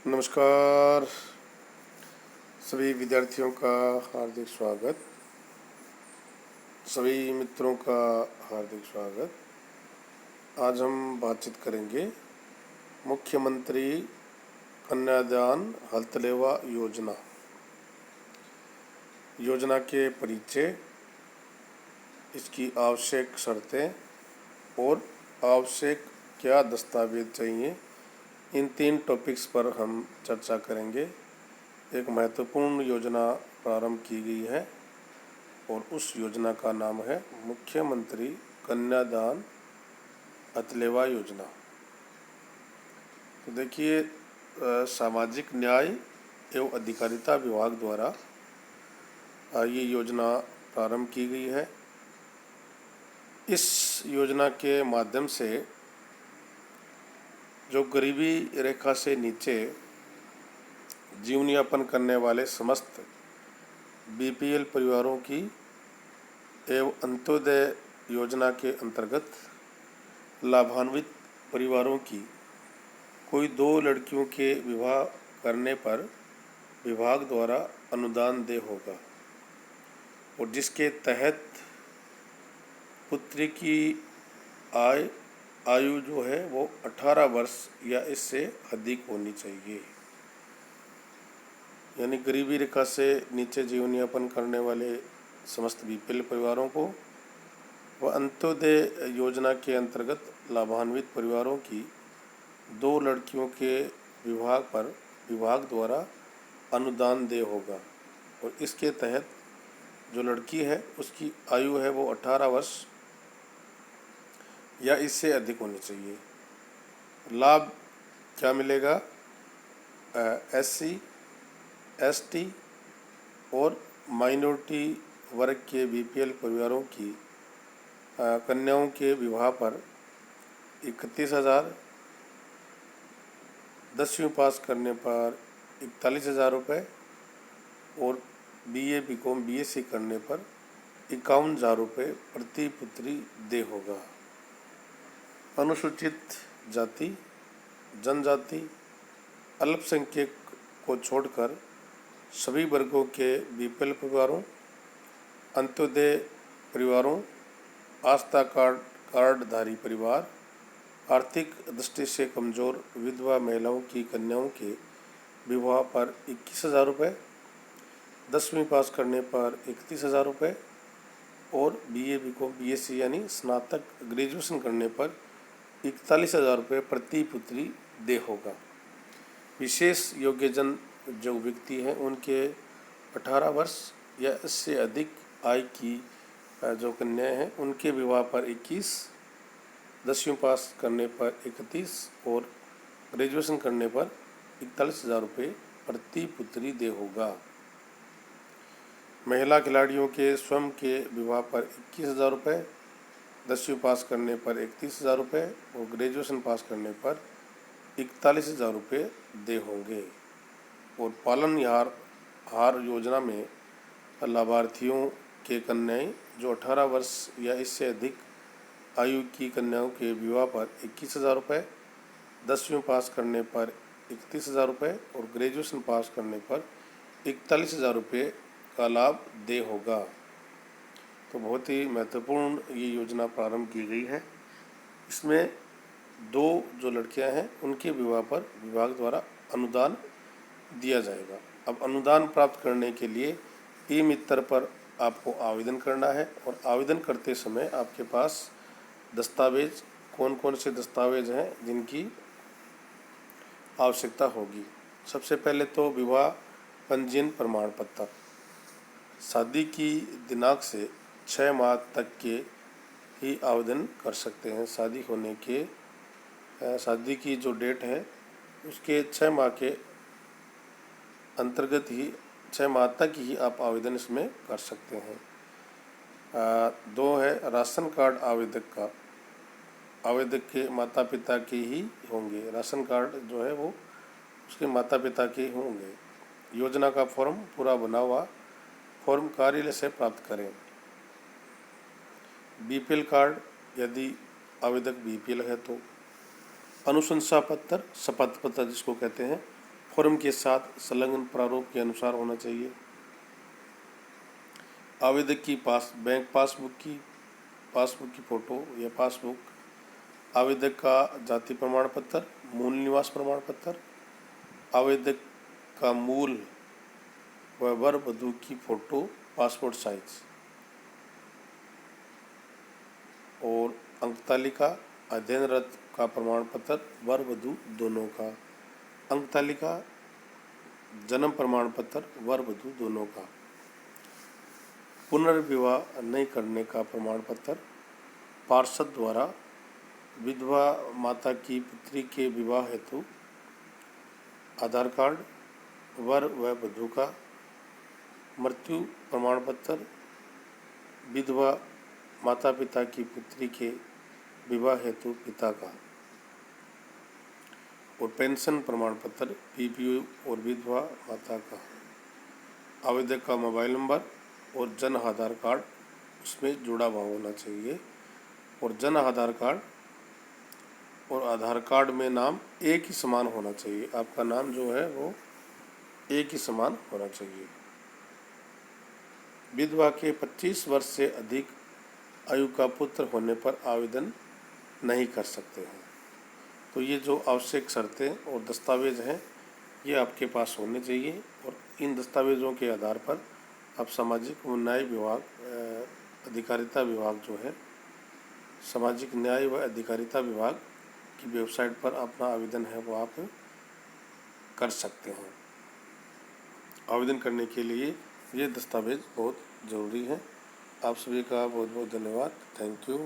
नमस्कार सभी विद्यार्थियों का हार्दिक स्वागत, सभी मित्रों का हार्दिक स्वागत। आज हम बातचीत करेंगे मुख्यमंत्री कन्यादान हलतलेवा योजना के परिचय, इसकी आवश्यक शर्तें और आवश्यक क्या दस्तावेज चाहिए, इन 3 टॉपिक्स पर हम चर्चा करेंगे। एक महत्वपूर्ण योजना प्रारंभ की गई है और उस योजना का नाम है मुख्यमंत्री कन्यादान हथलेवा योजना। तो देखिए, सामाजिक न्याय एवं अधिकारिता विभाग द्वारा ये योजना प्रारंभ की गई है। इस योजना के माध्यम से जो गरीबी रेखा से नीचे जीवन यापन करने वाले समस्त बीपीएल परिवारों की एवं अंत्योदय योजना के अंतर्गत लाभान्वित परिवारों की कोई 2 लड़कियों के विवाह करने पर विभाग द्वारा अनुदान देय होगा और जिसके तहत पुत्री की आयु जो है वो 18 वर्ष या इससे अधिक होनी चाहिए। यानी गरीबी रेखा से नीचे जीवन यापन करने वाले समस्त बीपीएल परिवारों को व अंत्योदय योजना के अंतर्गत लाभान्वित परिवारों की 2 लड़कियों के विवाह पर विभाग द्वारा अनुदान देय होगा और इसके तहत जो लड़की है उसकी आयु है वो 18 वर्ष या इससे अधिक होनी चाहिए। लाभ क्या मिलेगा? एससी, एसटी और माइनॉरिटी वर्ग के बीपीएल परिवारों की कन्याओं के विवाह पर 31,000, 10वीं पास करने पर 41,000 रुपये और बीए, बीकॉम, बीएससी करने पर 51,000 रुपये प्रति पुत्री देय होगा। अनुसूचित जाति, जनजाति, अल्पसंख्यक को छोड़कर सभी वर्गों के बीपीएल परिवारों, अंत्योदय परिवारों, आस्था कार्डधारी परिवार, आर्थिक दृष्टि से कमजोर विधवा महिलाओं की कन्याओं के विवाह पर 21,000 रुपये, 10वीं पास करने पर 31,000 रुपये और बीए, बीकॉम, बीएससी यानी स्नातक ग्रेजुएशन करने पर 41,000 रुपये प्रति पुत्री देय होगा। विशेष योग्यजन जो व्यक्ति हैं उनके 18 वर्ष या इससे अधिक आयु की जो कन्याएं हैं उनके विवाह पर 21, 10वीं पास करने पर 31 और ग्रेजुएशन करने पर 41,000 रुपये प्रति पुत्री देय होगा। महिला खिलाड़ियों के स्वयं के विवाह पर 21,000 रुपये, 10वीं पास करने पर 31,000 रुपये और ग्रेजुएशन पास करने पर 41,000 रुपये देय होंगे। और पालनहार योजना में लाभार्थियों के कन्याएं जो 18 वर्ष या इससे अधिक आयु की कन्याओं के विवाह पर 21,000 रुपये, 10वीं पास करने पर 31,000 रुपये और ग्रेजुएशन पास करने पर 41,000 रुपये का लाभ देय होगा। तो बहुत ही महत्वपूर्ण ये योजना प्रारंभ की गई है। इसमें 2 जो लड़कियां हैं उनके विवाह पर विभाग द्वारा अनुदान दिया जाएगा। अब अनुदान प्राप्त करने के लिए ई-मित्र पर आपको आवेदन करना है और आवेदन करते समय आपके पास दस्तावेज कौन कौन से दस्तावेज हैं जिनकी आवश्यकता होगी। सबसे पहले तो विवाह पंजीयन प्रमाण पत्र, शादी की दिनांक से 6 माह तक के ही आवेदन कर सकते हैं। शादी की जो डेट है उसके 6 माह के अंतर्गत ही 6 माह तक ही आप आवेदन इसमें कर सकते हैं। 2 है राशन कार्ड आवेदक के माता पिता के ही होंगे। राशन कार्ड जो है वो उसके माता पिता के होंगे। योजना का फॉर्म पूरा बना हुआ फॉर्म कार्यालय से प्राप्त करें। बीपीएल कार्ड यदि आवेदक बीपीएल है तो अनुशंसा पत्र, शपथ पत्र जिसको कहते हैं, फॉर्म के साथ संलग्न प्रारूप के अनुसार होना चाहिए। आवेदक की बैंक पासबुक की फ़ोटो या पासबुक, आवेदक का जाति प्रमाण पत्र, मूल निवास प्रमाण पत्र, आवेदक का मूल व वर वधू की फ़ोटो पासपोर्ट साइज, और अंक तालिका, अध्ययनरत का प्रमाण पत्र वर वधू दोनों का, अंक तालिका, जन्म प्रमाण पत्र वर वधू दोनों का, पुनर्विवाह नहीं करने का प्रमाण पत्र, पार्षद द्वारा विधवा माता की पुत्री के विवाह हेतु आधार कार्ड वर व वधू का, मृत्यु प्रमाण पत्र विधवा माता पिता की पुत्री के विवाह हेतु पिता का, और पेंशन प्रमाण पत्र पीपीओ और विधवा माता का, आवेदक का मोबाइल नंबर और जन आधार कार्ड उसमें जुड़ा हुआ होना चाहिए, और जन आधार कार्ड और आधार कार्ड में नाम एक ही समान होना चाहिए। आपका नाम जो है वो एक ही समान होना चाहिए। विधवा के 25 वर्ष से अधिक आयु का पुत्र होने पर आवेदन नहीं कर सकते हैं। तो ये जो आवश्यक शर्तें और दस्तावेज हैं ये आपके पास होने चाहिए, और इन दस्तावेज़ों के आधार पर आप सामाजिक व न्याय विभाग अधिकारिता विभाग जो है, सामाजिक न्याय व अधिकारिता विभाग की वेबसाइट पर अपना आवेदन है वो आप कर सकते हैं। आवेदन करने के लिए ये दस्तावेज बहुत ज़रूरी है। आप सभी का बहुत बहुत धन्यवाद। Thank you.